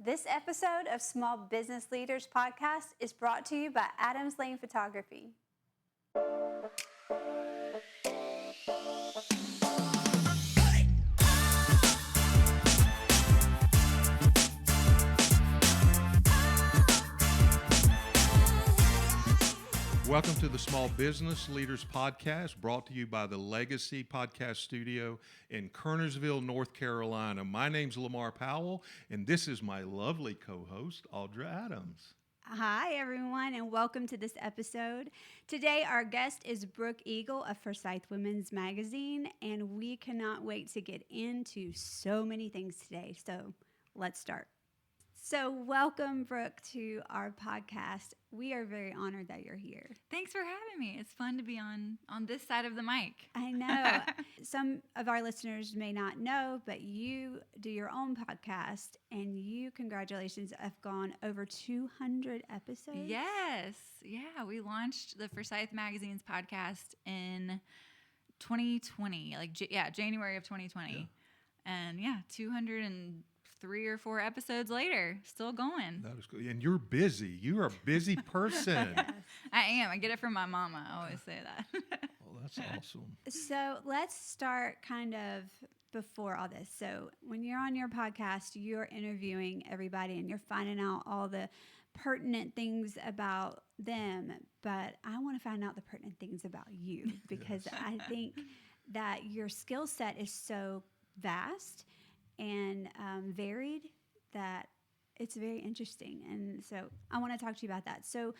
This episode of Small Business Leaders Podcast is brought to you by Adams Lane Photography. Welcome to the Small Business Leaders Podcast, brought to you by the Legacy Podcast Studio in Kernersville, North Carolina. My name's Lamar Powell, and this is my lovely co-host, Audra Adams. Hi, everyone, and welcome to this episode. Today, our guest is Brooke Eagle of Forsyth Women's Magazine, and we cannot wait to get into so many things today. So let's start. So welcome, Brooke, to our podcast. We are very honored that you're here. Thanks for having me. It's fun to be on this side of the mic. I know. Some of our listeners may not know, but you do your own podcast, and you, congratulations, have gone over 200 episodes. Yes. Yeah, we launched the Forsyth Magazine's podcast in 2020, January of 2020. Yeah. And 203 or 4 episodes later, still going. That is good. And you're busy. You're a busy person. Yes. I am. I get it from my mama. I always say that. Well, that's awesome. So let's start kind of before all this. So when you're on your podcast, you're interviewing everybody and you're finding out all the pertinent things about them. But I want to find out the pertinent things about you because yes. I think that your skill set is so vast and varied that it's very interesting. And so I want to talk to you about that. So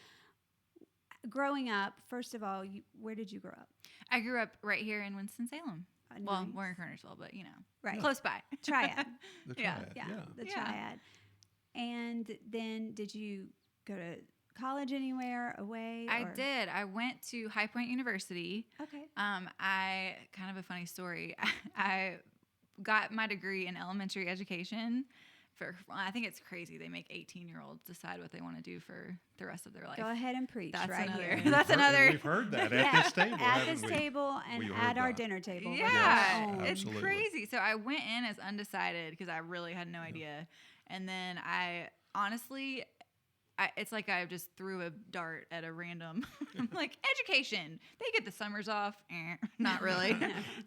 growing up, first of all, where did you grow up? I grew up right here in Winston-Salem. Nice. Well, we're in Kernersville, but right. Close by. Triad. The Triad, the Triad. And then did you go to college anywhere away? I did. I went to High Point University. Okay. I kind of a funny story. I got my degree in elementary education. I think it's crazy. They make 18-year-olds decide what they want to do for the rest of their life. Go ahead and preach. That's right another. here. We've heard that at this table. At this table and at our dinner table. Yeah, yes, it's crazy. So I went in as undecided because I really had no idea. And then I honestly, it's like I just threw a dart at a random, I'm like, education. They get the summers off. Not really.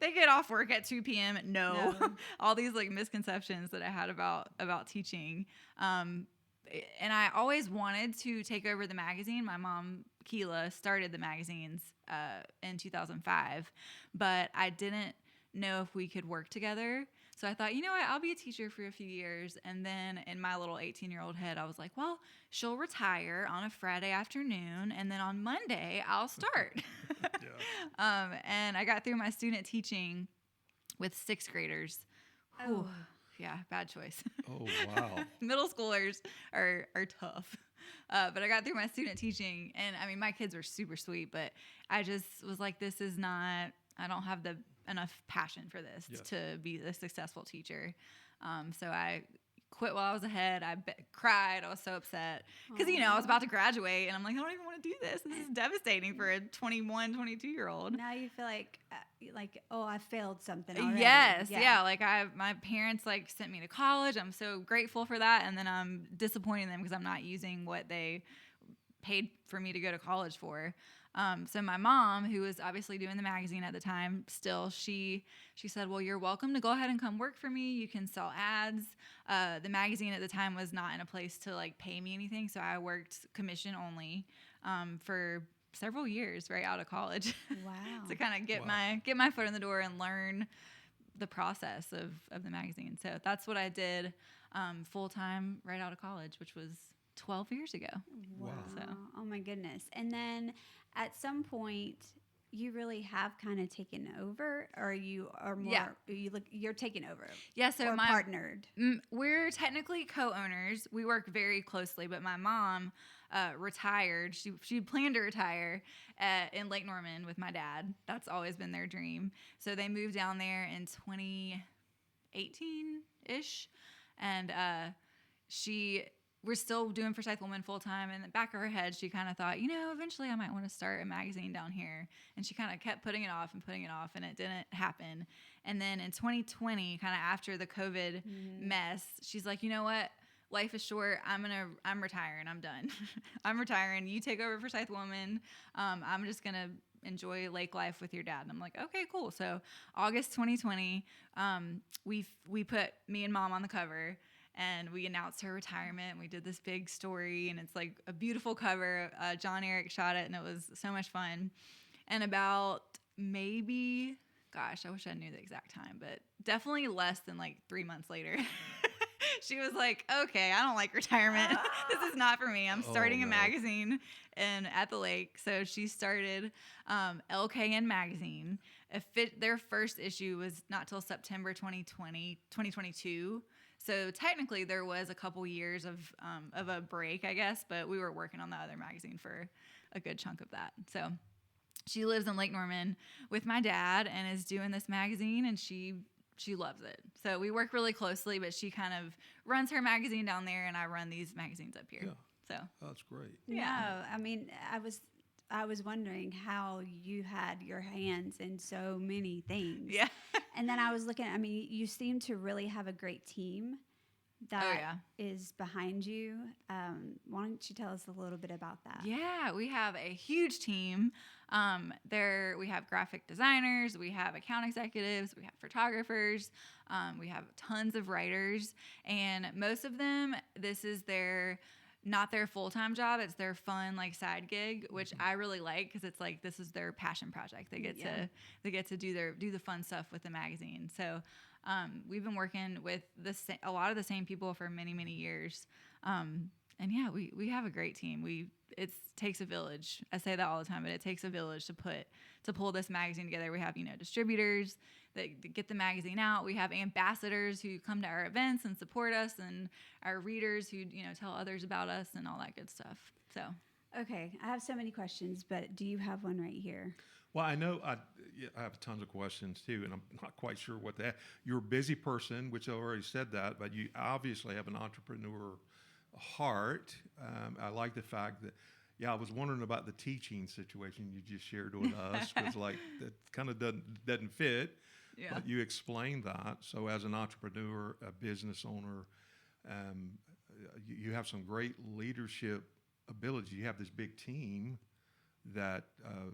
They get off work at 2 p.m. No. All these like misconceptions that I had about teaching. And I always wanted to take over the magazine. My mom, Keela, started the magazines in 2005, but I didn't know if we could work together. So I thought, you know what, I'll be a teacher for a few years. And then in my little 18-year-old head, I was like, well, she'll retire on a Friday afternoon. And then on Monday, I'll start. And I got through my student teaching with 6th graders. Oh. Yeah, bad choice. Oh, wow. Middle schoolers are tough. But I got through my student teaching. And, I mean, my kids were super sweet. But I just was like, I don't have enough passion for this to be a successful teacher. So I quit while I was ahead. I cried. I was so upset because, I was about to graduate and I'm like, I don't even want to do this. This is devastating for a 21, 22-year-old. Now you feel like, I failed something already. Yes. Yeah. Like my parents sent me to college. I'm so grateful for that. And then I'm disappointing them because I'm not using what they paid for me to go to college for. So my mom, who was obviously doing the magazine at the time, still, she said, well, you're welcome to go ahead and come work for me. You can sell ads. The magazine at the time was not in a place to pay me anything. So I worked commission only, for several years right out of college. Wow. To kind of get my foot in the door and learn the process of the magazine. So that's what I did, full time right out of college, which was 12 years ago. Wow. So. Oh my goodness. And then at some point you really have kind of taken over, or you are more, you're taking over. Yeah. So partnered. We're technically co-owners. We work very closely, but my mom, retired. She planned to retire in Lake Norman with my dad. That's always been their dream. So they moved down there in 2018-ish. And, we're still doing Forsyth Woman full time. In the back of her head, she kind of thought, eventually I might want to start a magazine down here. And she kind of kept putting it off, and it didn't happen. And then in 2020, kind of after the COVID mess, she's like, you know what? life is short. I'm retiring. I'm done. I'm retiring. You take over Forsyth Woman. I'm just going to enjoy lake life with your dad. And I'm like, okay, cool. So August 2020, we put me and Mom on the cover, and we announced her retirement. We did this big story, and it's like a beautiful cover. John Eric shot it, and it was so much fun. And about maybe, gosh, I wish I knew the exact time, but definitely less than like 3 months later, she was like, okay, I don't like retirement. This is not for me. I'm starting a magazine at the lake. So she started LKN Magazine. Their first issue was not till September 2022. So technically there was a couple years of a break, I guess, but we were working on the other magazine for a good chunk of that. So she lives in Lake Norman with my dad and is doing this magazine, and she loves it. So we work really closely, but she kind of runs her magazine down there, and I run these magazines up here. Yeah. So That's great. Yeah. No, I mean, I was wondering how you had your hands in so many things. Yeah. And then I was looking, I mean, you seem to really have a great team that is behind you. Why don't you tell us a little bit about that? Yeah, we have a huge team. We have graphic designers, we have account executives, we have photographers, we have tons of writers, and most of them, this is not their full-time job, it's their fun like side gig, which I really like, because it's like this is their passion project. They get to do the fun stuff with the magazine. So we've been working with a lot of the same people for many, many years. And yeah, we have a great team. It takes a village. I say that all the time, but it takes a village to pull this magazine together. We have, distributors that get the magazine out. We have ambassadors who come to our events and support us, and our readers who, tell others about us and all that good stuff. So, okay. I have so many questions, but do you have one right here? Well, I know I have tons of questions too, and I'm not quite sure what that. You're a busy person, which I already said that, but you obviously have an entrepreneur heart. I like the fact that, I was wondering about the teaching situation you just shared with us, because like that kind of doesn't fit. Yeah. But you explained that. So as an entrepreneur, a business owner, you have some great leadership abilities. You have this big team that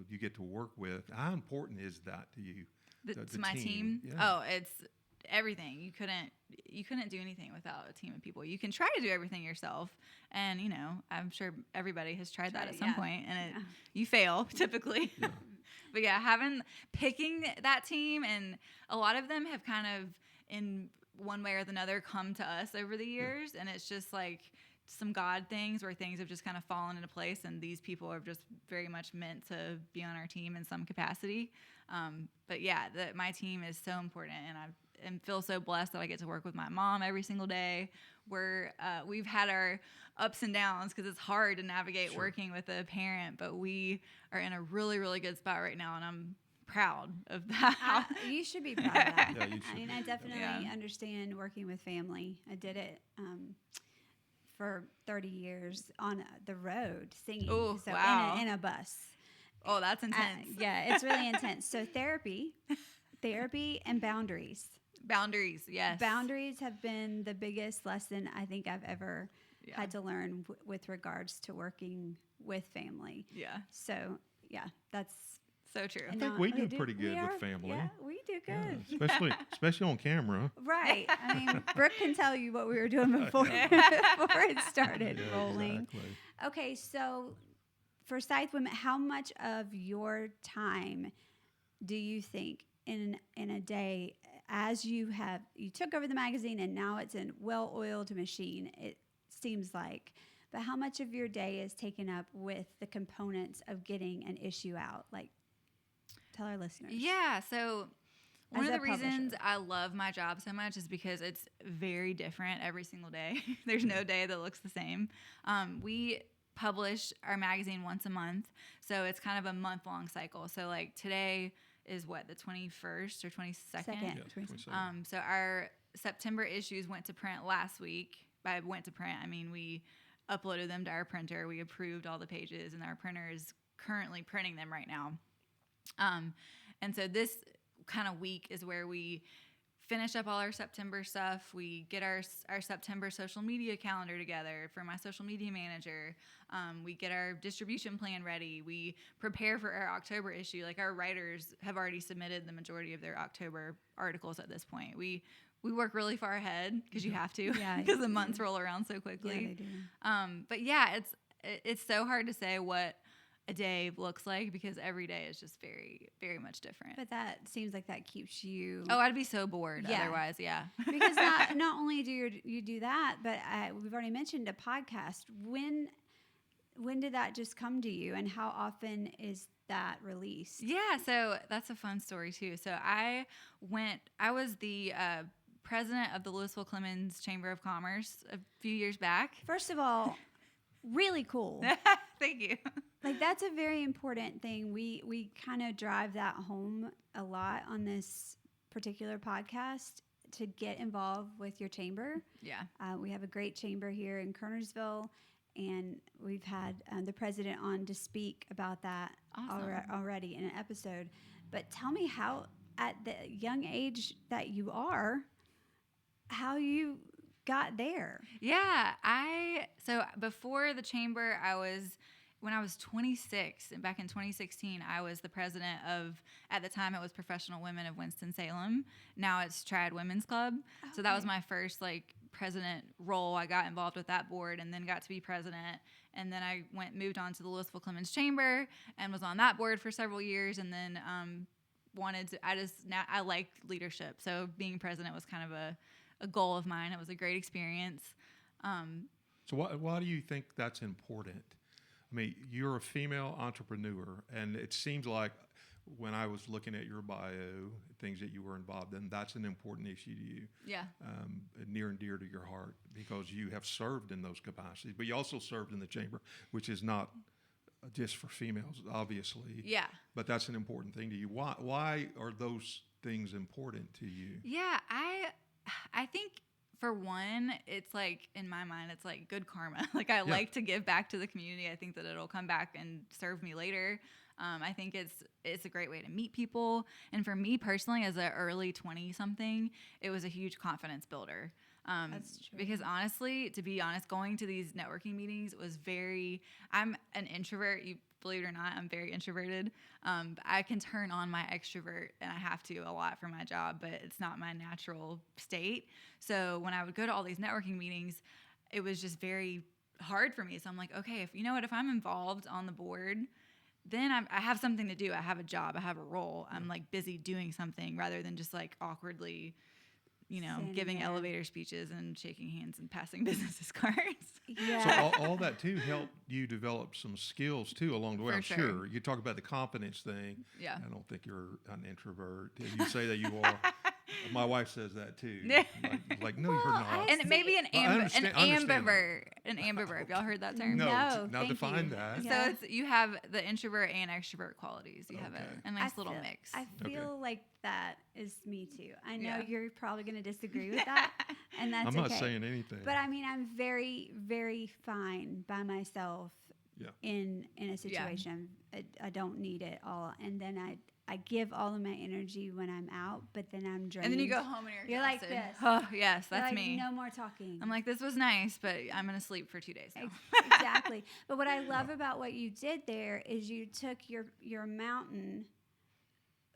you get to work with. How important is that to you? To my team? Yeah. Oh, it's everything. You couldn't do anything without a team of people. You can try to do everything yourself, and I'm sure everybody has tried that at some point, and you fail typically. Yeah. But yeah, picking that team, and a lot of them have kind of in one way or another come to us over the years, and it's just like some God things where things have just kind of fallen into place, and these people are just very much meant to be on our team in some capacity. But yeah, my team is so important, and feel so blessed that I get to work with my mom every single day. We've had our ups and downs, because it's hard to navigate working with a parent, but we are in a really, really good spot right now, and I'm proud of that. You should be proud of that. Yeah, you should. I definitely understand working with family. I did it for 30 years on the road singing. Ooh, so wow. in a bus. Oh, that's intense. Yeah, it's really intense. So therapy and boundaries. Boundaries, yes. Boundaries have been the biggest lesson I think I've ever had to learn with regards to working with family. Yeah. So, that's so true. I think we do pretty good with family. Yeah, we do good. Yeah, especially on camera. Right. I mean, Brooke can tell you what we were doing before it started rolling. Exactly. Okay, so Forsyth Women, how much of your time do you think in a day, as you took over the magazine and now it's a well-oiled machine, it seems like, but how much of your day is taken up with the components of getting an issue out? Like, tell our listeners. Yeah, so one As of a the reasons publisher. I love my job so much is because it's very different every single day. There's no day that looks the same. We publish our magazine once a month, so it's kind of a month-long cycle. So like today is the 21st or 22nd? Second. Yeah, 27. So our September issues went to print last week. By went to print, I mean we uploaded them to our printer. We approved all the pages, and our printer is currently printing them right now. And so this kind of week is where we finish up all our September stuff. We get our September social media calendar together for my social media manager. We get our distribution plan ready. We prepare for our October issue. Like, our writers have already submitted the majority of their October articles at this point. We work really far ahead because you have to, because the months roll around so quickly. Yeah, they do. But yeah, it's so hard to say what a day looks like because every day is just very, very much different. But that seems like that keeps you. Oh, I'd be so bored otherwise. Yeah. Because not only do you do that, but we've already mentioned a podcast. When did that just come to you, and how often is that released? Yeah, so that's a fun story too. So I was the president of the Lewisville-Clemmons Chamber of Commerce a few years back. First of all, really cool. Thank you. Like, that's a very important thing. We kind of drive that home a lot on this particular podcast, to get involved with your chamber. Yeah. We have a great chamber here in Kernersville, and we've had the president on to speak about that already in an episode. But tell me how, at the young age that you are, how you got there. Yeah, so before the chamber, when I was 26, and back in 2016, I was the president of, at the time it was Professional Women of Winston-Salem. Now it's Triad Women's Club. Okay. So that was my first president role. I got involved with that board and then got to be president. And then I moved on to the Lewisville-Clemmons Chamber and was on that board for several years. And then I liked leadership. So being president was kind of a goal of mine. It was a great experience. So why do you think that's important? I mean, you're a female entrepreneur, and it seems like when I was looking at your bio, things that you were involved in, that's an important issue to you. Yeah. Near and dear to your heart, because you have served in those capacities, but you also served in the chamber, which is not just for females, obviously. Yeah. But that's an important thing to you. Why are those things important to you? Yeah, I think, for one, it's in my mind, it's good karma. I like to give back to the community. I think that it'll come back and serve me later. I think it's a great way to meet people. And for me personally, as an early 20-something, it was a huge confidence builder. That's true. Because honestly, to be honest, going to these networking meetings was I'm an introvert. You believe it or not, I'm very introverted. I can turn on my extrovert, and I have to a lot for my job, but it's not my natural state. So when I would go to all these networking meetings, it was just very hard for me. So I'm like, okay, if I'm involved on the board, then I have something to do. I have a job. I have a role. I'm busy doing something rather than just awkwardly, giving elevator speeches and shaking hands and passing business cards. Yeah. So all that too helped you develop some skills too along the way. For I'm sure. You talk about the confidence thing. Yeah. I don't think you're an introvert. You say that you are. My wife says that too. No, you're not. And maybe an ambivert. An ambivert. Y'all heard that term? No, now define that. So you have the introvert and extrovert qualities. You have a nice little mix. I feel like that is me too. I know you're probably going to disagree with that, and that's okay. I'm not saying anything. But I mean, I'm very, very fine by myself in a situation. I don't need it all, and then I give all of my energy when I'm out, but then I'm drained. And then you go home and you're exhausted. Like this. Oh, yes, that's me. No more talking. I'm like, this was nice, but I'm going to sleep for 2 days now. Exactly. But what I love about what you did there is you took your mountain,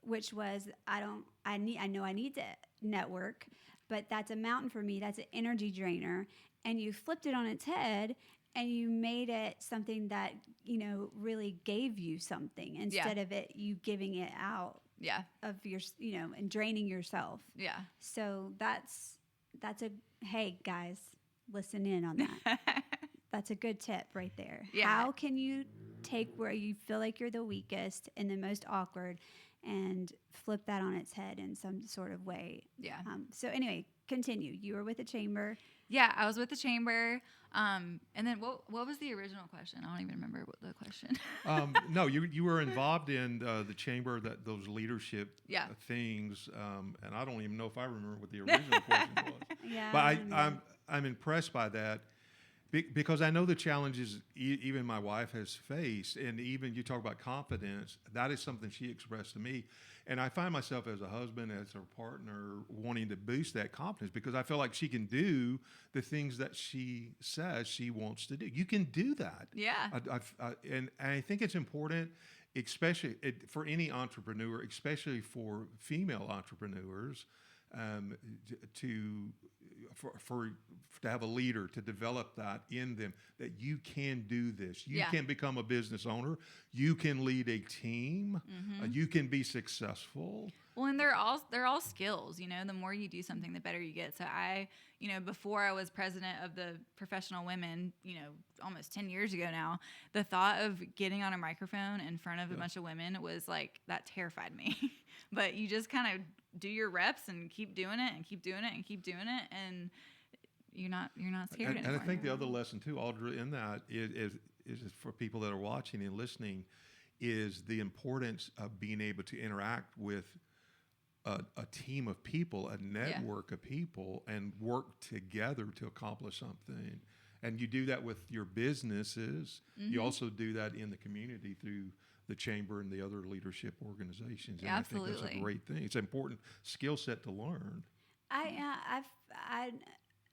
which was I know I need to network, but that's a mountain for me. That's an energy drainer. And you flipped it on its head, and you made it something that, really gave you something instead of you giving it out of your, and draining yourself. Yeah. So that's hey guys, listen in on that. That's a good tip right there. Yeah. How can you take where you feel like you're the weakest and the most awkward and flip that on its head in some sort of way? Yeah. So anyway, continue. You were with the chamber. Yeah, I was with the chamber. And then what was the original question? I don't even remember what the question. No, you were involved in the chamber, those leadership things, and I don't even know if I remember what the original question was. Yeah, but I'm impressed by that. Because I know the challenges even my wife has faced, and even you talk about confidence, that is something she expressed to me. And I find myself as a husband, as a partner, wanting to boost that confidence because I feel like she can do the things that she says she wants to do. You can do that. Yeah. And I think it's important, especially for any entrepreneur, especially for female entrepreneurs, to have a leader to develop that in them, that you can do this. You can become a business owner. You can lead a team. You can be successful. Well, and they're all skills, the more you do something, the better you get. So before I was president of the Professional Women, almost 10 years ago now, the thought of getting on a microphone in front of a bunch of women was like, that terrified me. But you just kind of do your reps and keep doing it and keep doing it and keep doing it. And you're not scared anymore. And I think the other lesson too, Audra, in that is for people that are watching and listening, is the importance of being able to interact with a team of people, a network of people, and work together to accomplish something. And you do that with your businesses. You also do that in the community through the chamber and the other leadership organizations. And Absolutely. I think that's a great thing. It's an important skill set to learn.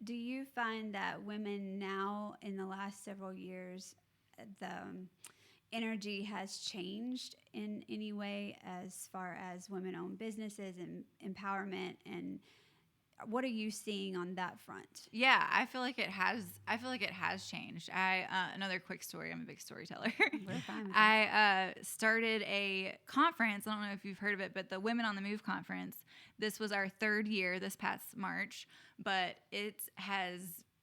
Do you find that women now in the last several years, the energy has changed in any way as far as women-owned businesses and empowerment? And what are you seeing on that front? Yeah, I feel like it has changed. Another quick story. I'm a big storyteller. We're fine with I started a conference. I don't know if you've heard of it, but the Women on the Move conference. This was our third year this past March, but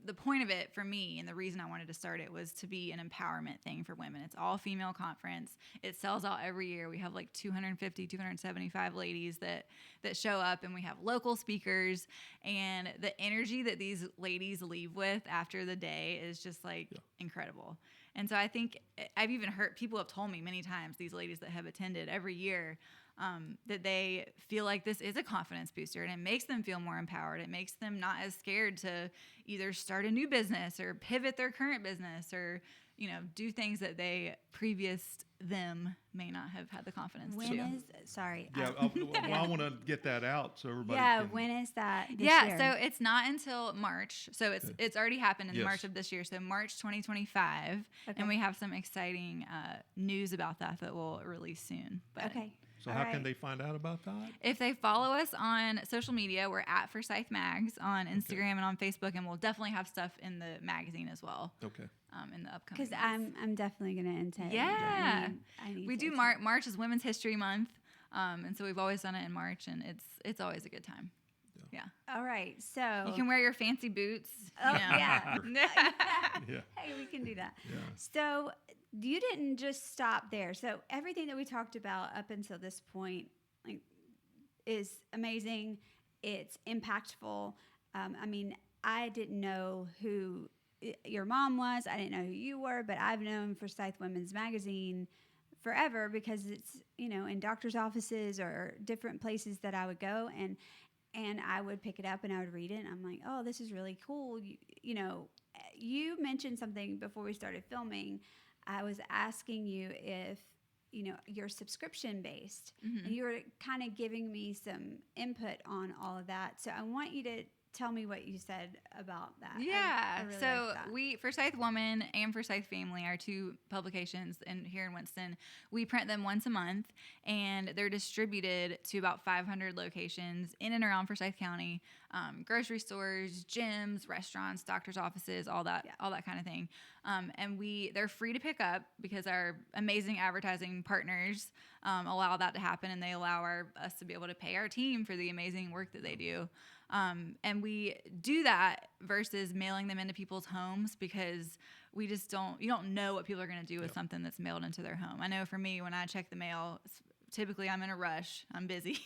the point of it for me and the reason I wanted to start it was to be an empowerment thing for women. It's all female conference. It sells out every year. We have like 250, 275 ladies that show up, and we have local speakers, and the energy that these ladies leave with after the day is just like incredible. And so I think I've even heard people have told me many times, these ladies that have attended every year, that they feel like this is a confidence booster, and it makes them feel more empowered. It makes them not as scared to either start a new business or pivot their current business or, do things that they may not have had the confidence to do. I want to get that out so everybody can. When is that this year? So it's not until March. So it's already happened in March of this year. So March 2025. Okay. And we have some exciting news about that will release soon. But So how can they find out about that? If they follow us on social media, we're at Forsyth Mags on Instagram and on Facebook, and we'll definitely have stuff in the magazine as well. Okay. In the upcoming. Because I'm definitely going to intend. Yeah. I need we do March is Women's History Month, and so we've always done it in March, and it's always a good time. Yeah. All right. So you can wear your fancy boots. Yeah. Yeah. Hey, we can do that. Yeah. So you didn't just stop there. So everything that we talked about up until this point, is amazing. It's impactful. I didn't know who your mom was. I didn't know who you were, but I've known Forsyth Women's Magazine forever because it's, in doctor's offices or different places that I would go, and I would pick it up and I would read it, and I'm like, oh, this is really cool. You mentioned something before we started filming. I was asking you if, you're subscription based, and you were kind of giving me some input on all of that. So I want you to tell me what you said about that. Yeah. I really so like that. we, Forsyth Woman and Forsyth Family, are two publications here in Winston. We print them once a month, and they're distributed to about 500 locations in and around Forsyth County, grocery stores, gyms, restaurants, doctor's offices, all that kind of thing. And they're free to pick up because our amazing advertising partners allow that to happen, and they allow us to be able to pay our team for the amazing work that they do. And we do that versus mailing them into people's homes because you don't know what people are going to do with something that's mailed into their home. I know for me, when I check the mail, typically I'm in a rush, I'm busy,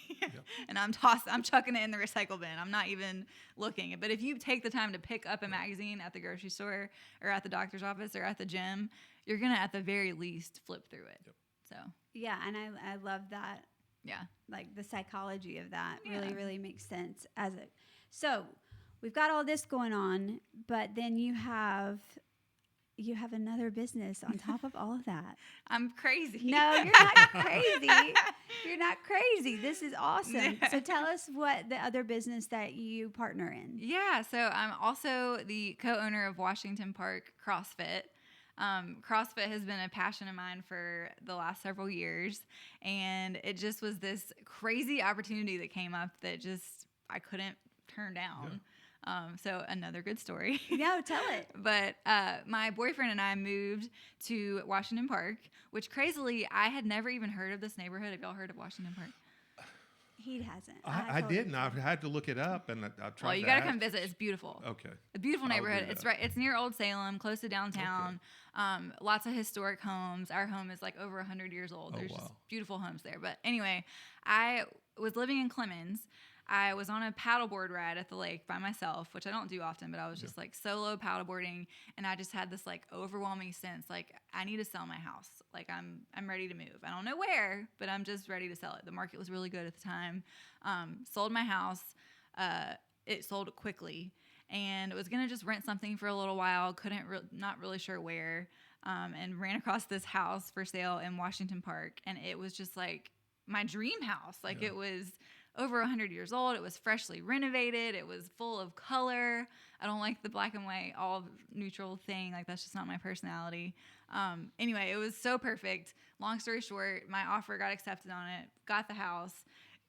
and I'm chucking it in the recycle bin. I'm not even looking. But if you take the time to pick up a magazine at the grocery store or at the doctor's office or at the gym, you're going to, at the very least, flip through it. So. Yeah. And I love that. Yeah. Like the psychology of that really, really makes sense So we've got all this going on, but then you have you have another business on top of all of that. I'm crazy. No, you're not crazy. You're not crazy. This is awesome. So tell us what the other business that you partner in. Yeah, so I'm also the co-owner of Washington Park CrossFit. CrossFit has been a passion of mine for the last several years, and it just was this crazy opportunity that came up that just I couldn't turn down. So another good story. No, tell it. But my boyfriend and I moved to Washington Park, which crazily, I had never even heard of this neighborhood. Have y'all heard of Washington Park? He hasn't. I didn't. I've had to look it up, and I tried. Well, you got to come visit. It's beautiful. Okay. A beautiful I'll do neighborhood. that. It's right. It's near Old Salem, close to downtown. Lots of historic homes. Our home is like over 100 years old. There's just beautiful homes there. But anyway, I was living in Clemmons. I was on a paddleboard ride at the lake by myself, which I don't do often, but I was just like solo paddleboarding, and I just had this like overwhelming sense like I need to sell my house. Like I'm ready to move. I don't know where, but I'm just ready to sell it. The market was really good at the time. Sold my house. It sold quickly, and was gonna just rent something for a little while. Not really sure where, and ran across this house for sale in Washington Park, and it was just like my dream house. Like it was over 100 years old. It was freshly renovated. It was full of color. I don't like the black and white, all neutral thing. Like that's just not my personality. Anyway, it was so perfect. Long story short, my offer got accepted on it. Got the house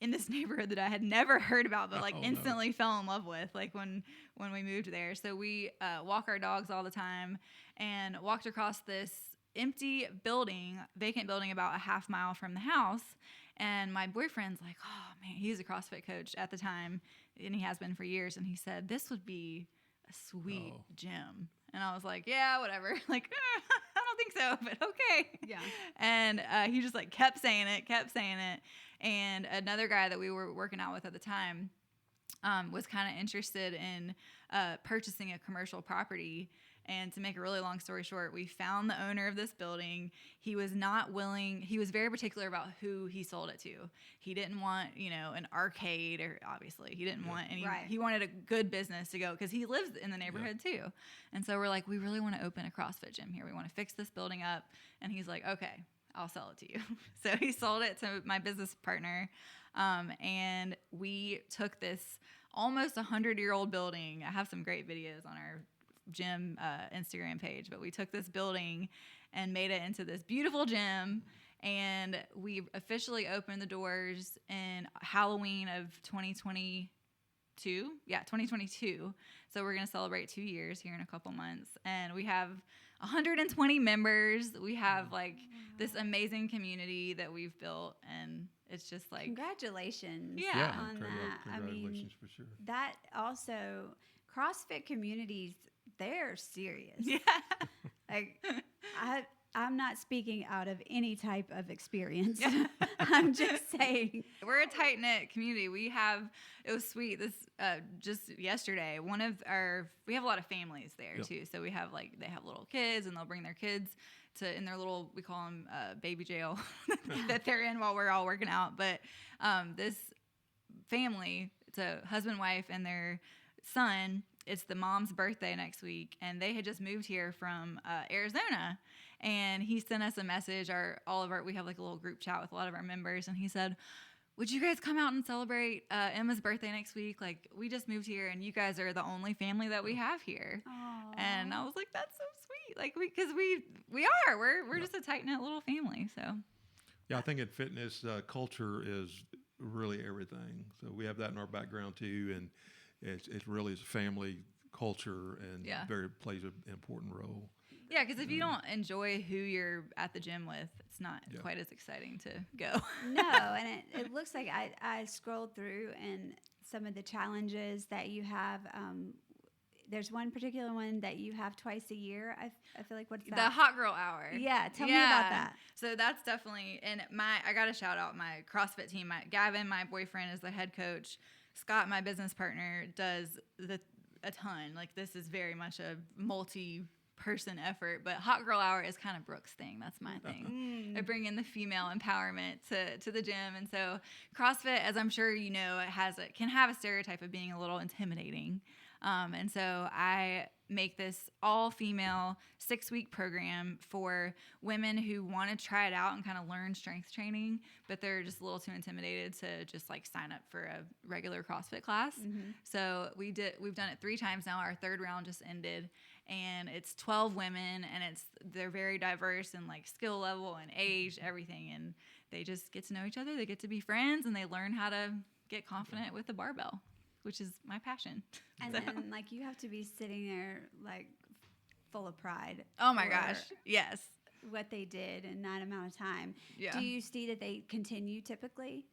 in this neighborhood that I had never heard about, but like instantly fell in love with. Like when we moved there. So we walk our dogs all the time, and walked across this empty building, vacant building, about a half mile from the house. And my boyfriend's like, oh man, he's a CrossFit coach at the time, and he has been for years. And he said, this would be a sweet gym. And I was like, yeah, whatever. Like, I don't think so, but okay. Yeah. And he just like kept saying it. And another guy that we were working out with at the time was kind of interested in purchasing a commercial property. And to make a really long story short, we found the owner of this building. He was not willing. He was very particular about who he sold it to. He didn't want, an arcade, or obviously he didn't want any. Right. He wanted a good business to go because he lives in the neighborhood too. And so we're like, we really want to open a CrossFit gym here. We want to fix this building up. And he's like, okay, I'll sell it to you. So he sold it to my business partner. And we took this almost 100-year-old building. I have some great videos on our gym Instagram page, but we took this building and made it into this beautiful gym, and we officially opened the doors in Halloween of 2022. So we're going to celebrate 2 years here in a couple months, and we have 120 members. We have like this amazing community that we've built, and it's just like congratulations on that. Congratulations for sure. That also, CrossFit communities, they're serious. Yeah. Like I'm not speaking out of any type of experience. I'm just saying. We're a tight-knit community. It was sweet. This, just yesterday, we have a lot of families there too. So they have little kids, and they'll bring their kids in their little, we call them baby jail that they're in while we're all working out. But this family, it's a husband, wife, and their son. It's the mom's birthday next week, and they had just moved here from Arizona. And he sent us a message. We have like a little group chat with a lot of our members, and he said, "Would you guys come out and celebrate Emma's birthday next week? Like, we just moved here, and you guys are the only family that we have here." Aww. And I was like, "That's so sweet!" Like, because we're just a tight knit little family. So yeah, I think in fitness, culture is really everything. So we have that in our background too, and it really is a family culture, and plays an important role. Yeah, because if you don't enjoy who you're at the gym with, it's not quite as exciting to go. No, and it looks like I scrolled through, and some of the challenges that you have. There's one particular one that you have twice a year. I feel like, what's that? The Hot Girl Hour. Yeah, tell me about that. So that's definitely, and I got to shout out my CrossFit team. Gavin, my boyfriend, is the head coach. Scott, my business partner, does a ton. Like, this is very much a multi-person effort, but Hot Girl Hour is kind of Brooke's thing. That's my thing. I bring in the female empowerment to the gym. And so CrossFit, as I'm sure you know, can have a stereotype of being a little intimidating. And so I make this all-female 6-week program for women who want to try it out and kind of learn strength training, but they're just a little too intimidated to just like sign up for a regular CrossFit class. So we've done it 3 times now. Our 3rd round just ended, and it's 12 women, and they're very diverse in like skill level and age, everything, and they just get to know each other. They get to be friends, and they learn how to get confident with the barbell, which is my passion. And then, like, you have to be sitting there, like, full of pride. Oh, my gosh. Yes. What they did in that amount of time. Yeah. Do you see that they continue typically?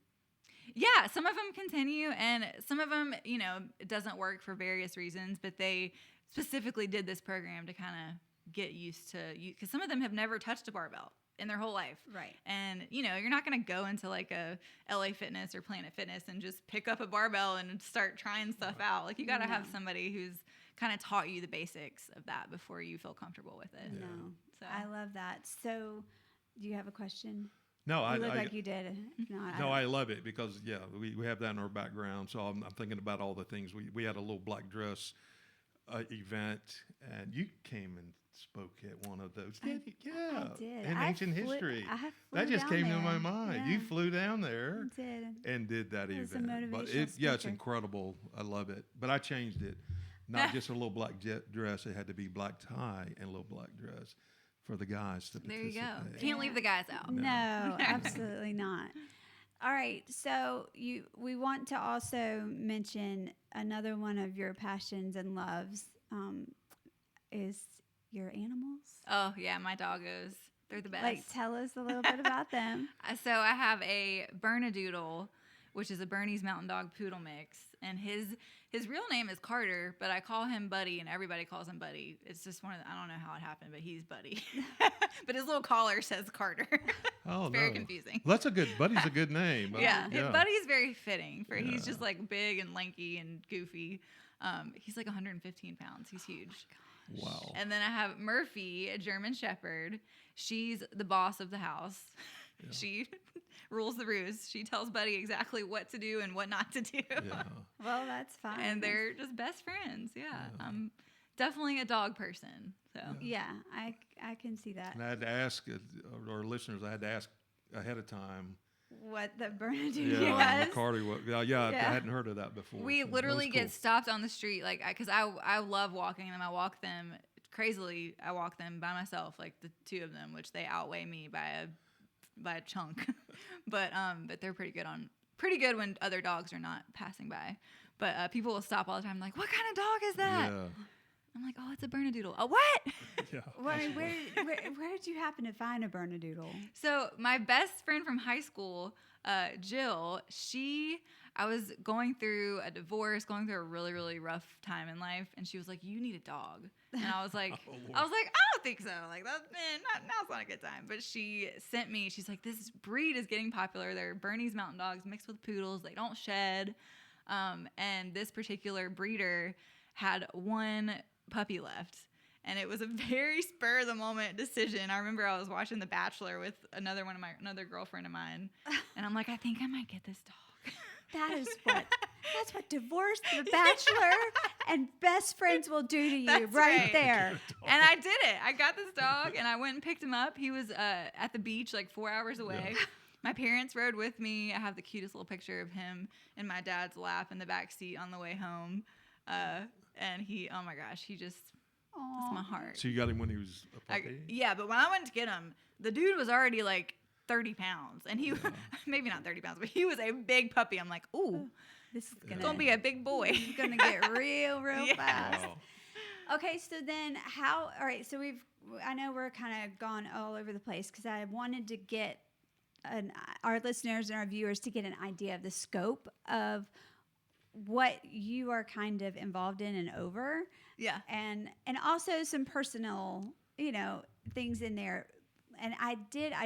Yeah, some of them continue, and some of them, it doesn't work for various reasons, but they specifically did this program to kind of get used to, because some of them have never touched a barbell in their whole life. Right. And, you're not going to go into like a LA Fitness or Planet Fitness and just pick up a barbell and start trying stuff out. Like, you got to have somebody who's kind of taught you the basics of that before you feel comfortable with it. No. So I love that. So, do you have a question? No, You look like you did. No, I love it because, we have that in our background. So I'm thinking about all the things. We had a little black dress event, and you came and spoke at one of those. I did. In ancient history. I flew That just down came there. to my mind. Yeah. You flew down there I did. and did that I was a event. But motivational it's speaker. incredible. I love it. But I changed it. Not just a little black dress. It had to be black tie and a little black dress for the guys to there you participate. go. Can't leave the guys out. No, absolutely not. All right, so we want to also mention another one of your passions and loves is your animals. Oh, yeah, my doggos. They're the best. Like, tell us a little bit about them. So I have a Bernedoodle, which is a Bernese Mountain Dog Poodle mix, and his real name is Carter, but I call him Buddy, and everybody calls him Buddy. It's just I don't know how it happened, but he's Buddy. But his little collar says Carter. Oh, it's very confusing. Well, Buddy's a good name. Yeah, Buddy's very fitting for he's just like big and lanky and goofy. He's like 115 pounds. He's huge. Wow. And then I have Murphy, a German Shepherd. She's the boss of the house. Yeah. She rules the roost. She tells Buddy exactly what to do and what not to do. Yeah. Well, that's fine. And they're just best friends. Yeah. I'm definitely a dog person. So yeah, I can see that. And I had to ask our listeners. I had to ask ahead of time what the Bernedoodle was. Carter was. Yeah, I hadn't heard of that before. We literally get stopped on the street, like, because I love walking them. I walk them crazily. I walk them by myself, like the 2 of them, which they outweigh me by a chunk. but they're pretty good when other dogs are not passing by. But people will stop all the time, like, what kind of dog is that? Yeah. I'm like, oh, it's a Bernedoodle. A what? Yeah. Well, I mean, where did you happen to find a Bernedoodle? So my best friend from high school, Jill, I was going through a divorce, going through a really, really rough time in life, and she was like, "You need a dog." And I was like, I don't think so. Like, now's not a good time. But she sent me. She's like, this breed is getting popular. They're Bernese Mountain Dogs mixed with poodles. They don't shed. And this particular breeder had 1 puppy left. And it was a very spur of the moment decision. I remember I was watching The Bachelor with another girlfriend of mine. And I'm like, I think I might get this dog. That's what divorce, The Bachelor, and best friends will do to you. That's right there. And I did it. I got this dog, and I went and picked him up. He was at the beach like 4 hours away. Yeah. My parents rode with me. I have the cutest little picture of him in my dad's lap in the back seat on the way home. And he, oh my gosh, he just, that's my heart. So you got him when he was a puppy? Yeah, but when I went to get him, the dude was already like 30 pounds. And he, maybe not 30 pounds, but he was a big puppy. I'm like, ooh, this is gonna be a big boy. He's going to get real fast. Wow. Okay, so then all right, so I know we're kind of gone all over the place because I wanted to get our listeners and our viewers to get an idea of the scope of what you are kind of involved in and over. Yeah. And also some personal, things in there. And I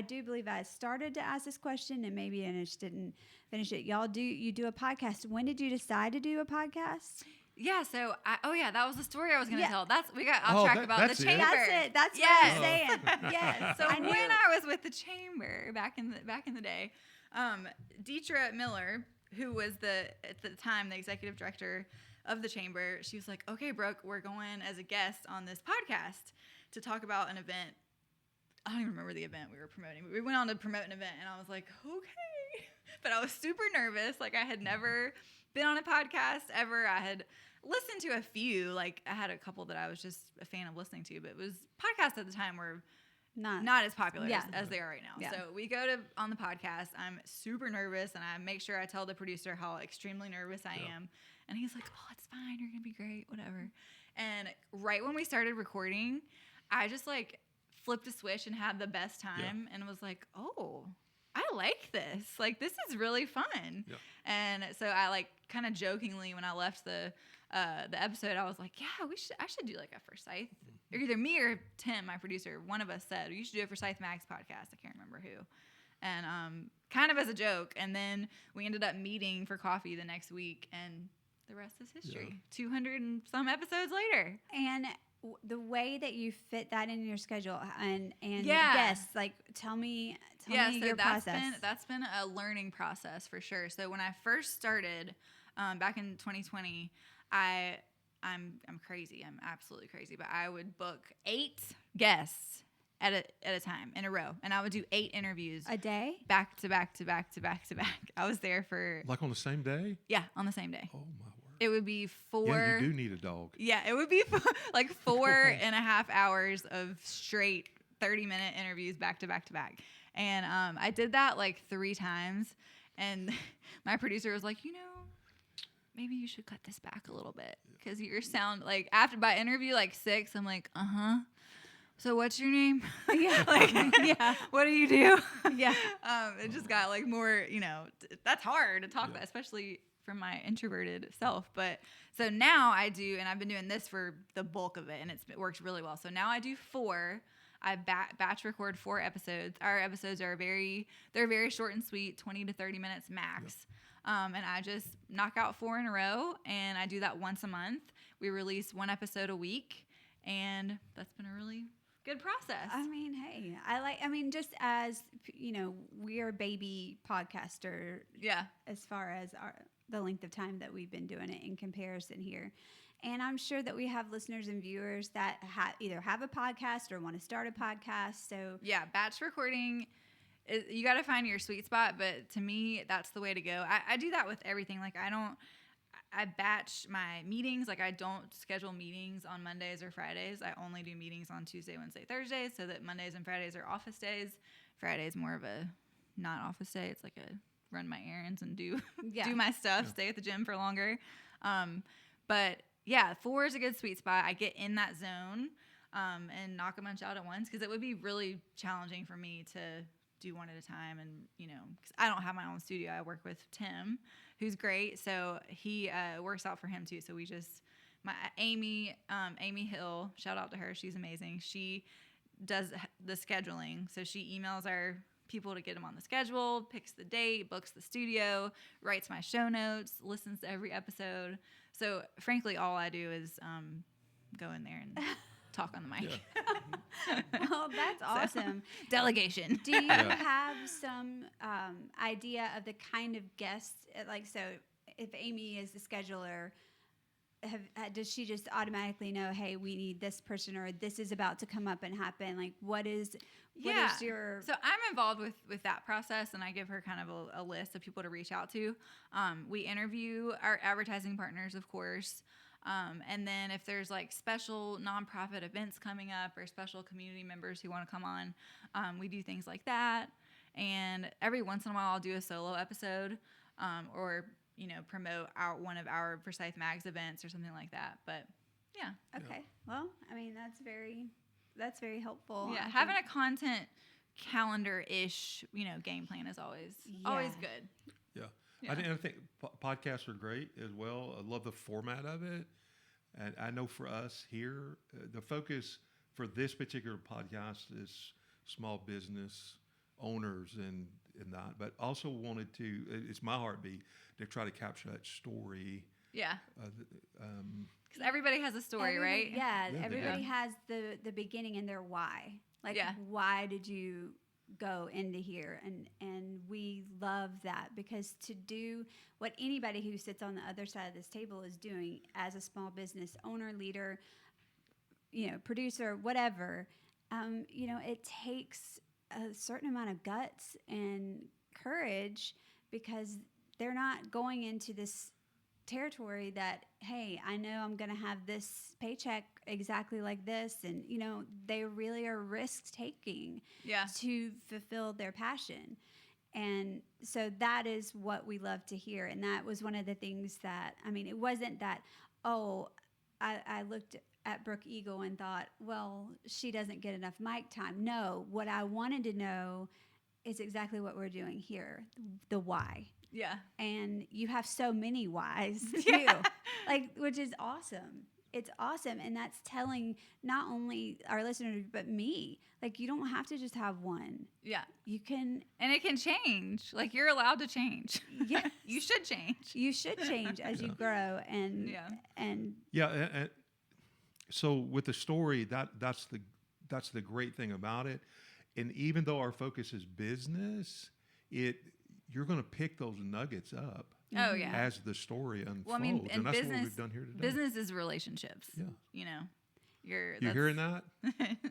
do believe I started to ask this question and maybe I just didn't finish it. You do a podcast. When did you decide to do a podcast? Yeah, so that was the story I was going to tell. I'll Oh, track about the that's it? chamber. That's it. That's Yes. what I'm saying. Yes. So when I was with the chamber back in the day, Deetra Miller, who was at the time the executive director, of the chamber, she was like, okay, Brooke, we're going as a guest on this podcast to talk about an event. I don't even remember the event we were promoting, but we went on to promote an event, and I was like, okay. But I was super nervous. Like, I had never been on a podcast ever. I had listened to a few. Like, I had a couple that I was just a fan of listening to, but it was podcasts at the time were not as popular as they are right now. Yeah. So we go on the podcast. I'm super nervous, and I make sure I tell the producer how extremely nervous I am. And he's like, oh, it's fine. You're going to be great, whatever. And right when we started recording, I just, like, flipped a switch and had the best time and was like, oh, I like this. Like, this is really fun. Yeah. And so I, like, kind of jokingly, when I left the episode, I was like, yeah, I should do like a Forsyth. Or either me or Tim, my producer, one of us said, you should do a Forsyth Mags podcast. I can't remember who. And kind of as a joke. And then we ended up meeting for coffee the next week, and the rest is history. 200 and some episodes later. And the way that you fit that in your schedule and guests, like, tell me your process. That's been a learning process for sure. So when I first started back in 2020, I'm crazy. I'm absolutely crazy. But I would book 8 guests at a time in a row, and I would do 8 interviews a day, back to back to back to back to back. I was there for Like on the same day? Yeah, on the same day. Oh my word! It would be 4. Yeah, you do need a dog. Yeah, it would be like 4.5 hours of straight 30-minute interviews back to back to back. And I did that like 3 times. And my producer was like, maybe you should cut this back a little bit because your sound, like, by interview like 6, I'm like, so what's your name? Yeah. Like, yeah. What do you do? Yeah. It just got like more, that's hard to talk about, especially from my introverted self. But so now I do, and I've been doing this for the bulk of it, and it works really well. So now I do 4. I batch record 4 episodes. Our episodes are they're very short and sweet, 20 to 30 minutes max. And I just knock out 4 in a row, and I do that once a month. We release 1 episode a week, and that's been a really good process. I mean, hey, just as, we are baby podcaster. Yeah. As far as the length of time that we've been doing it in comparison here. And I'm sure that we have listeners and viewers that either have a podcast or want to start a podcast. So yeah, batch recording, you got to find your sweet spot. But to me, that's the way to go. I do that with everything. Like, I batch my meetings. Like, I don't schedule meetings on Mondays or Fridays. I only do meetings on Tuesday, Wednesday, Thursdays, so that Mondays and Fridays are office days. Friday's more of a not office day. It's like a run my errands and do my stuff, stay at the gym for longer. But yeah, 4 is a good sweet spot. I get in that zone and knock a bunch out at once, because it would be really challenging for me to do one at a time. And, because I don't have my own studio. I work with Tim, who's great. So he works out for him too. So we just, Amy Hill, shout out to her. She's amazing. She does the scheduling. So she emails our people to get them on the schedule, picks the date, books the studio, writes my show notes, listens to every episode. So frankly, all I do is go in there and talk on the mic. Yeah. Well, that's awesome. So, delegation. Do you have some idea of the kind of guests? Like, so if Amy is the scheduler, does she just automatically know, hey, we need this person, or this is about to come up and happen? Like, what is your... So I'm involved with that process, and I give her kind of a list of people to reach out to. We interview our advertising partners, of course. And then if there's like special nonprofit events coming up or special community members who want to come on, we do things like that. And every once in a while I'll do a solo episode, or promote one of our Forsyth Mags events or something like that. But yeah. Okay. Well, I mean, that's very helpful. Yeah. Having a content calendar-ish, game plan is always good. Yeah. Yeah. I think podcasts are great as well. I love the format of it. And I know for us here, the focus for this particular podcast is small business owners and that, but also wanted to, it's my heartbeat, to try to capture that story. Yeah. Because everybody has a story, right? Yeah. Everybody has the beginning and their why. Like, why did you go into here, and we love that, because to do what anybody who sits on the other side of this table is doing as a small business owner, leader, producer, whatever, it takes a certain amount of guts and courage, because they're not going into this territory that, hey, I know I'm going to have this paycheck exactly like this, and they really are risk taking to fulfill their passion. And so that is what we love to hear. And that was one of the things that, it wasn't that, I looked at Brooke Eagle and thought, well, she doesn't get enough mic time. No, what I wanted to know is exactly what we're doing here, the why. Yeah. And you have so many whys too, which is awesome. It's awesome. And that's telling not only our listeners, but me, you don't have to just have one. Yeah. You can. And it can change. You're allowed to change. Yes. You should change. You should change as you grow. And, and so with the story, that's the great thing about it. And even though our focus is business, you're going to pick those nuggets up. Oh, yeah. As the story unfolds. Well, and and that's business, what we've done here today. Business is relationships. Yeah. You hearing that?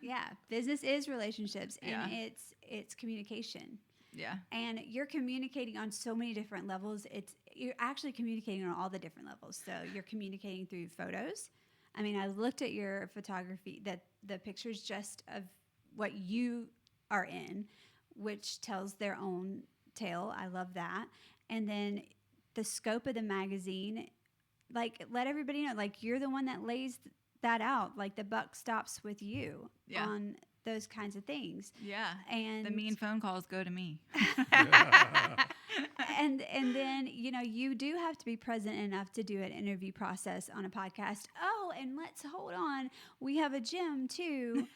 Yeah. Business is relationships, and Yeah. it's communication. Yeah. And you're communicating on so many different levels. You're actually communicating on all the different levels. So you're communicating through photos. I looked at your photography, the pictures just of what you are in, which tells their own tale. I love that. And then the scope of the magazine, let everybody know, you're the one that lays that out. The buck stops with you on those kinds of things. Yeah. And the mean phone calls go to me. And then, you do have to be present enough to do an interview process on a podcast. Oh, and let's hold on. We have a gym too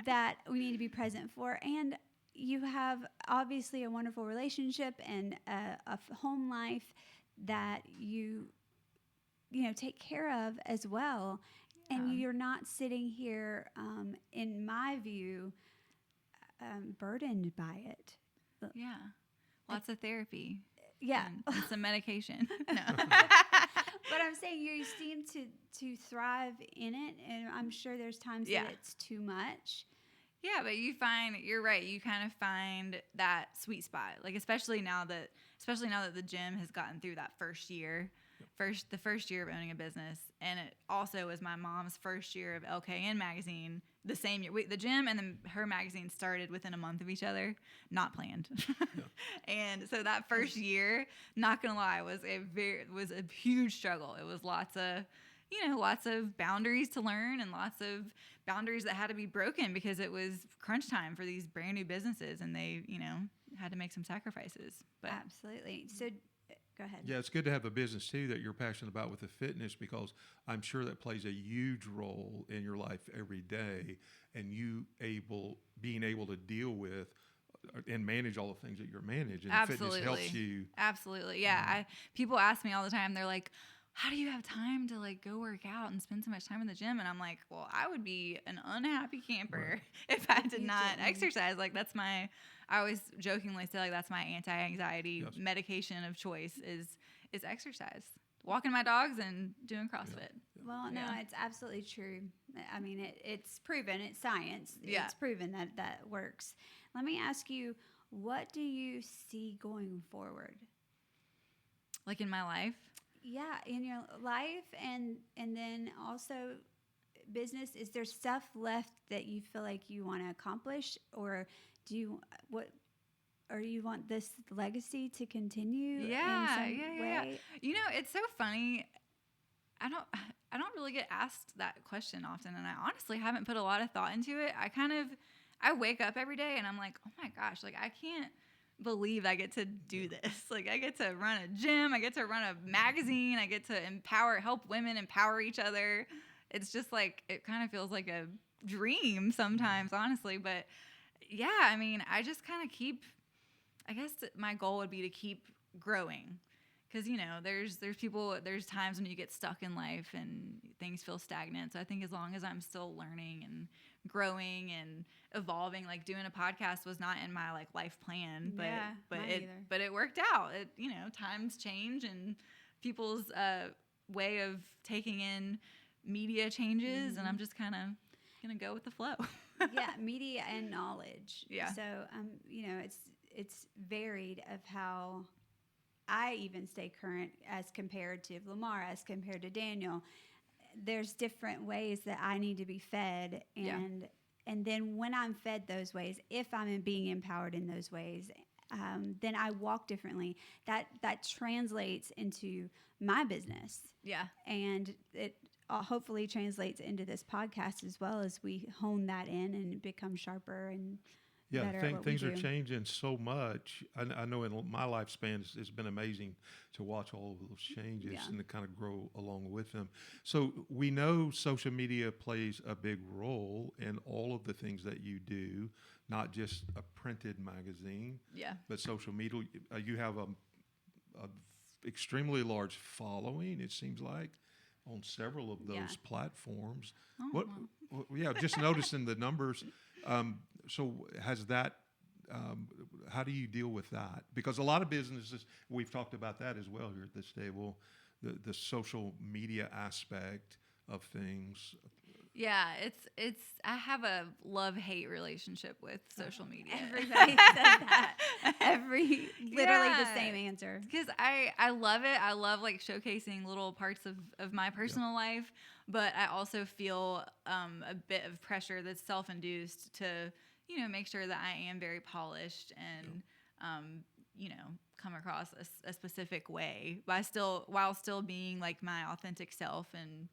that we need to be present for. And you have obviously a wonderful relationship and a home life that you take care of as well. And you're not sitting here, in my view, burdened by it. Yeah. Lots of therapy. Yeah. And some medication. No. But I'm saying you seem to thrive in it, and I'm sure there's times that it's too much. Yeah, but you're right. You kind of find that sweet spot. Especially now that the gym has gotten through that first year. The first year of owning a business, and it also was my mom's first year of LKN magazine. The same year, the gym and then her magazine started within a month of each other, not planned. And so that first year, not gonna lie, was a huge struggle. It was lots of boundaries to learn and lots of boundaries that had to be broken, because it was crunch time for these brand new businesses, and they had to make some sacrifices. But Absolutely. So. Go ahead. Yeah, it's good to have a business too that you're passionate about with the fitness, because I'm sure that plays a huge role in your life every day, and being able to deal with and manage all the things that you're managing. Absolutely. Fitness helps you. Absolutely. Yeah. People ask me all the time, they're like, how do you have time to go work out and spend so much time in the gym? And I'm like, well, I would be an unhappy camper if I did not exercise. I always jokingly say that's my anti-anxiety medication of choice is exercise. Walking my dogs and doing CrossFit. Yeah. Well, no, it's absolutely true. It's proven. It's science. Yeah. It's proven that works. Let me ask you, what do you see going forward? In my life? Yeah, in your life, and then also business. Is there stuff left that you feel like you want to accomplish, or do you want this legacy to continue? Yeah. Way? It's so funny. I don't really get asked that question often, and I honestly haven't put a lot of thought into it. I wake up every day and I'm like, oh my gosh, I can't believe I get to do this. I get to run a gym, I get to run a magazine, I get to help women empower each other. It's just it kind of feels like a dream sometimes, honestly. But yeah, I just kind of I guess my goal would be to keep growing. Because, there's times when you get stuck in life and things feel stagnant. So I think as long as I'm still learning and growing and evolving. Like doing a podcast was not in my like life plan, but Yeah, mine either. but it worked out. It, you know, times change and people's way of taking in media changes, and I'm just kind of gonna go with the flow. Yeah, media and knowledge. Yeah. So you know, it's varied of how I even stay current as compared to Lamar, as compared to Daniel. There's different ways that I need to be fed, and then when I'm fed those ways, if I'm being empowered in those ways, then I walk differently. That translates into my business. Yeah. And it hopefully translates into this podcast as well, as we hone that in and become sharper and better at what things we are do. changing so much. I know in my lifespan, it's been amazing to watch all of those changes and to kind of grow along with them. So we know social media plays a big role in all of the things that you do, not just a printed magazine, but social media. You have a extremely large following, it seems like, on several of those platforms. Just noticing the numbers. So has that, how do you deal with that? Because a lot of businesses, we've talked about that as well here at this table, the social media aspect of things. Yeah, it's I have a love-hate relationship with social media. Everybody says that. Literally the same answer. Because I love it. I love like showcasing little parts of my personal life, but I also feel a bit of pressure that's self-induced to, you know, make sure that I am very polished and you know, come across a specific way while still being like my authentic self and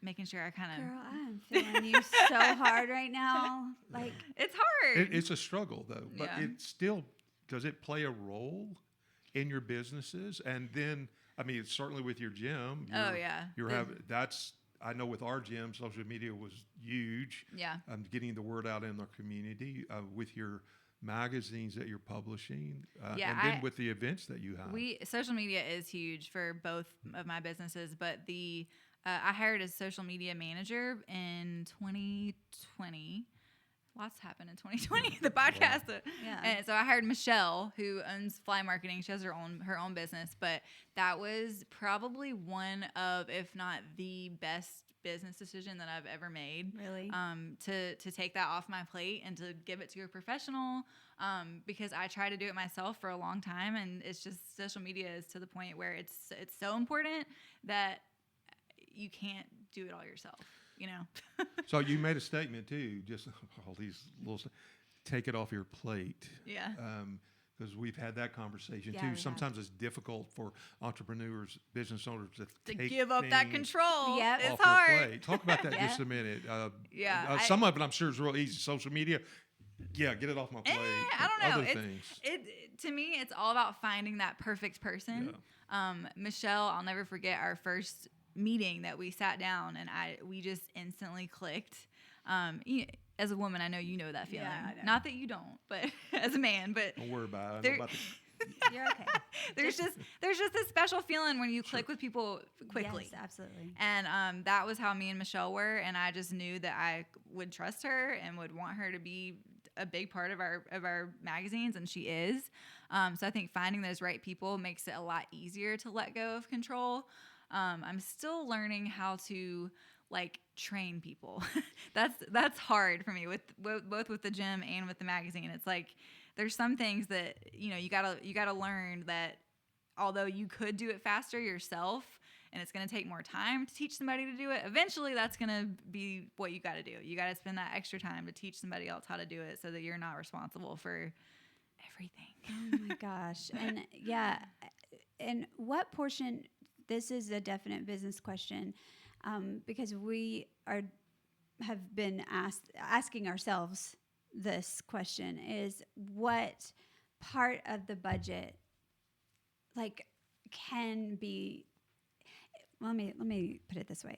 making sure I kind of... Girl, I'm feeling you so hard right now. Like, it's hard. It's a struggle though, but it still, does it play a role in your businesses? And then, I mean, it's certainly with your gym. I know with our gym, social media was huge. Yeah. Getting the word out in our community with your magazines that you're publishing, and then with the events that you have. Social media is huge for both of my businesses, but I hired a social media manager in 2020. Lots happened in 2020. The podcast. And so I hired Michelle, who owns Fly Marketing. She has her own business, but that was probably one of, if not the best business decision that I've ever made. Really? To take that off my plate and to give it to a professional, because I tried to do it myself for a long time, and it's just, social media is to the point where it's so important that you can't do it all yourself, you know? So you made a statement too, just all these little, take it off your plate. Yeah. Because we've had that conversation too. Sometimes it's difficult for entrepreneurs, business owners to give up that control. Yeah, it's hard. Their plate. Talk about that just a minute. Some of it I'm sure is real easy. Social media, get it off my plate. I don't know. Other things. To me, it's all about finding that perfect person. Yeah. Michelle, I'll never forget our first meeting that we sat down and we just instantly clicked. As a woman, I know you know that feeling. Yeah, I know. Not that you don't, but as a man, but Don't worry about it. You're okay. there's just this special feeling when you click with people quickly. Yes, absolutely. And that was how me and Michelle were, and I just knew that I would trust her and would want her to be a big part of our magazines, and she is. So I think finding those right people makes it a lot easier to let go of control. I'm still learning how to like train people. That's hard for me with both with the gym and with the magazine. It's like there's some things that you gotta learn that although you could do it faster yourself and it's gonna take more time to teach somebody to do it, eventually that's gonna be what you gotta do. You gotta spend that extra time to teach somebody else how to do it so that you're not responsible for everything. Oh my gosh. And and what portion, this is a definite business question, because we have been asking ourselves this question, is what part of the budget can be, let me put it this way.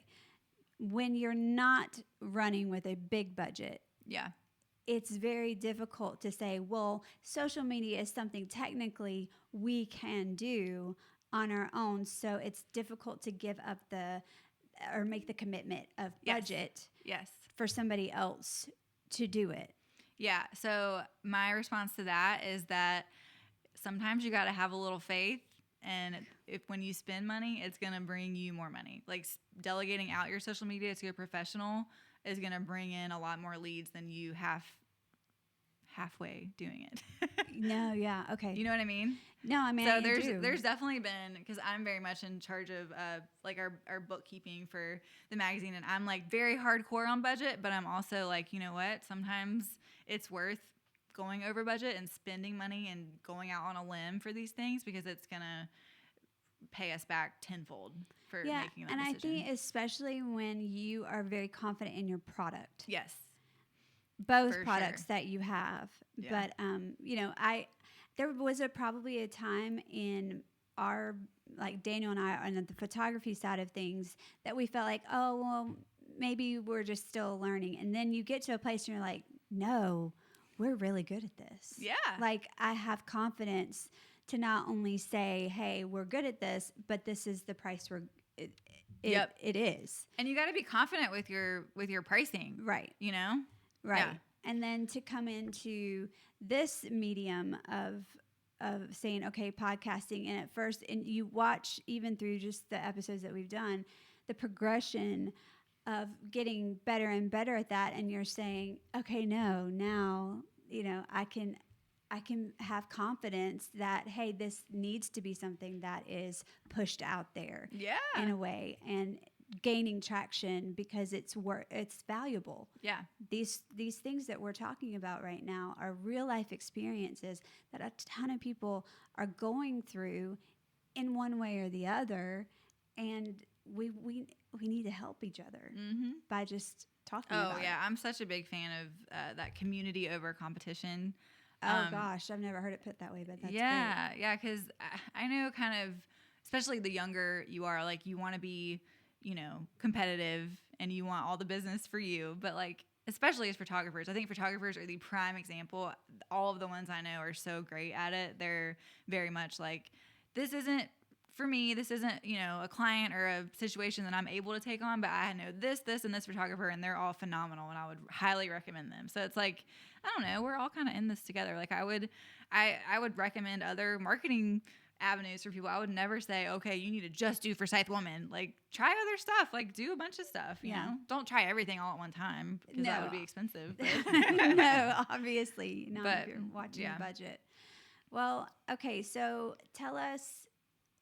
When you're not running with a big budget, it's very difficult to say, well, social media is something technically we can do on our own, so it's difficult to give up or make the commitment of budget for somebody else to do it? Yeah. So my response to that is that sometimes you got to have a little faith. And if when you spend money, it's going to bring you more money. Like delegating out your social media to a professional is going to bring in a lot more leads than you halfway doing it. No, yeah, okay. You know what I mean? No, I mean, so I do. there's definitely been, because I'm very much in charge of like our bookkeeping for the magazine, and I'm like very hardcore on budget, but I'm also like, you know what? Sometimes it's worth going over budget and spending money and going out on a limb for these things because it's gonna pay us back tenfold for making that and decision. I think especially when you are very confident in your product. Yes. Both For products sure. that you have. Yeah. But you know, there was probably a time in our, like Daniel and I on the photography side of things, that we felt like, oh well, maybe we're just still learning. And then you get to a place and you're like, no, we're really good at this. Yeah. Like I have confidence to not only say, hey, we're good at this, but this is the price it is. And you got to be confident with your pricing. Right. You know? Right. Yeah. And then to come into this medium of saying, okay, podcasting, and at first, and you watch even through just the episodes that we've done, the progression of getting better and better at that, and you're saying, okay, no, now, you know, I can have confidence that, hey, this needs to be something that is pushed out there in a way, and gaining traction because it's valuable. Yeah. These things that we're talking about right now are real life experiences that a ton of people are going through in one way or the other, and we need to help each other by just talking about it. I'm such a big fan of that community over competition. Oh gosh, I've never heard it put that way, but that's great. Yeah, because I know kind of, especially the younger you are, like you want to be, you know, competitive and you want all the business for you. But like, especially as photographers, I think photographers are the prime example. All of the ones I know are so great at it. They're very much like, this isn't for me. This isn't, you know, a client or a situation that I'm able to take on, but I know this, and this photographer, and they're all phenomenal, and I would highly recommend them. So it's like, I don't know, we're all kind of in this together. Like I would recommend other marketing avenues for people. I would never say, okay, you need to just do Forsyth Woman. Like try other stuff, like do a bunch of stuff, you know? Don't try everything all at one time because that would be expensive. No, obviously not, if you're watching a budget. Well, okay, so tell us,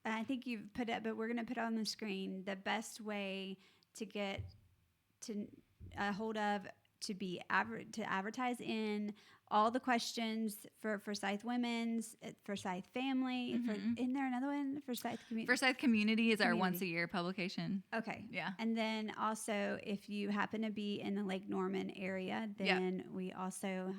I think you've put it, but we're going to put it on the screen, the best way to get to a hold of, to advertise in, all the questions for Forsyth Women's, Forsyth Family. Isn't there another one? Forsyth Community. Forsyth Community is our once a year publication. Okay. Yeah. And then also, if you happen to be in the Lake Norman area, then we also,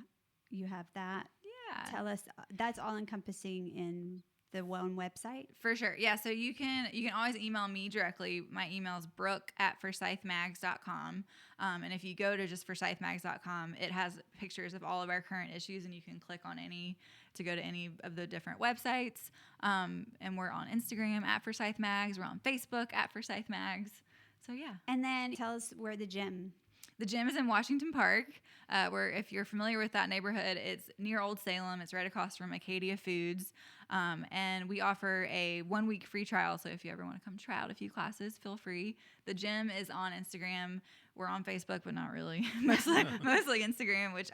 you have that. Yeah. Tell us, that's all encompassing in the one website? For sure. Yeah. So you can always email me directly. My email is brooke@forsythmags.com. And if you go to just forsythmags.com, it has pictures of all of our current issues, and you can click on any to go to any of the different websites. And we're on Instagram @ForsythMags. We're on Facebook @ForsythMags. So yeah. And then tell us where the gym is in Washington Park, where if you're familiar with that neighborhood, it's near Old Salem. It's right across from Acadia Foods. And we offer a 1-week free trial. So if you ever want to come try out a few classes, feel free. The gym is on Instagram. We're on Facebook, but not really. mostly Instagram, which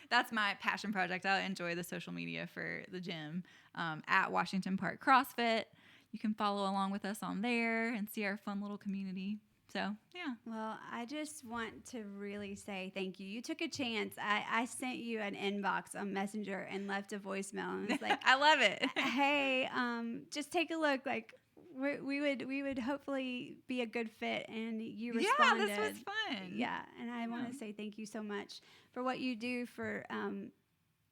that's my passion project. I enjoy the social media for the gym, at Washington Park CrossFit. You can follow along with us on there and see our fun little community. So, yeah. Well, I just want to really say thank you. You took a chance. I sent you an inbox on Messenger and left a voicemail, and was like, I love it. Hey, just take a look. Like we would hopefully be a good fit, and you responded. Yeah, this was fun. Yeah, and I want to say thank you so much for what you do for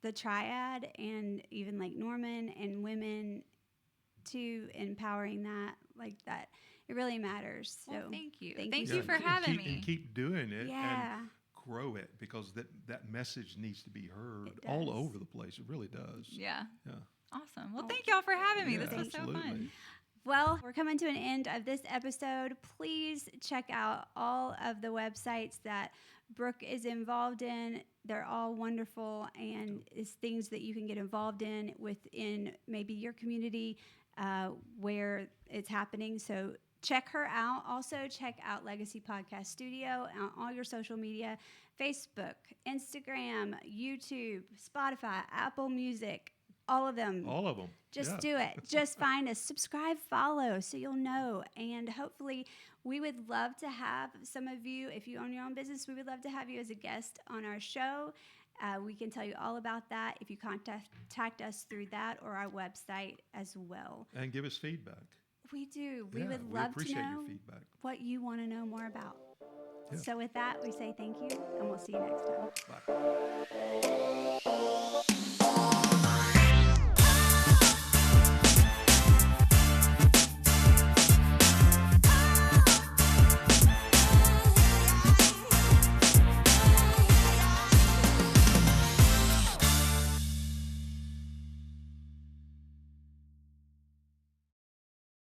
the Triad and even Lake Norman and women, to empowering that like that. It really matters. So well, thank you. Thank you you for having me. And keep doing it. Yeah. And grow it, because that message needs to be heard all over the place. It really does. Yeah. Yeah. Awesome. Well, thank y'all for having me. Yeah, This was so fun. Well, we're coming to an end of this episode. Please check out all of the websites that Brooke is involved in. They're all wonderful, and it's things that you can get involved in within maybe your community where it's happening. So check her out. Also, check out Legacy Podcast Studio on all your social media: Facebook, Instagram, YouTube, Spotify, Apple Music, all of them. All of them. Just do it. Just find us, subscribe, follow, so you'll know. And hopefully, we would love to have some of you, if you own your own business, we would love to have you as a guest on our show. We can tell you all about that if you contact us through that or our website as well. And give us feedback. We do. We Yeah, would we love to appreciate know your feedback. what you want to know more about. Yeah. So with that, we say thank you, and we'll see you next time. Bye.